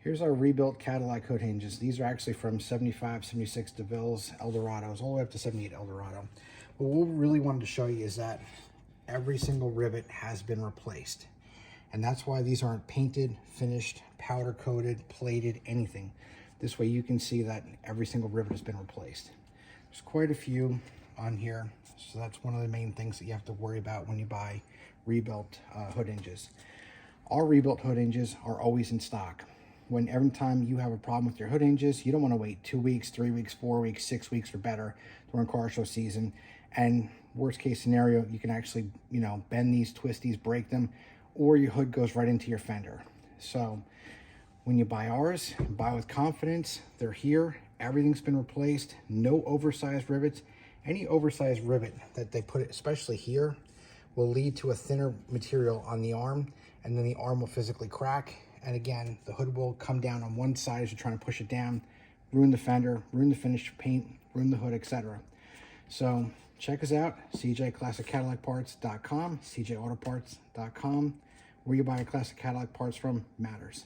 Here's our rebuilt Cadillac hood hinges. These are actually from 75, 76 DeVille's, Eldorados, all the way up to 78 Eldorado. But what we really wanted to show you is that every single rivet has been replaced. And that's why these aren't painted, finished, powder coated, plated, anything. This way you can see that every single rivet has been replaced. There's quite a few on here. So that's one of the main things that you have to worry about when you buy rebuilt hood hinges. Our rebuilt hood hinges are always in stock. Every time you have a problem with your hood hinges, you don't want to wait 2 weeks, 3 weeks, 4 weeks, 6 weeks or better during car show season. And worst case scenario, you can actually, bend these, twist these, break them, or your hood goes right into your fender. So when you buy ours, buy with confidence. They're here. Everything's been replaced. No oversized rivets. Any oversized rivet that they put, especially here, will lead to a thinner material on the arm, and then the arm will physically crack. And again, the hood will come down on one side as you're trying to push it down, ruin the fender, ruin the finished paint, ruin the hood, etc. So check us out, cjclassiccadillacparts.com, cjautoparts.com. Where you buy classic Cadillac parts from matters.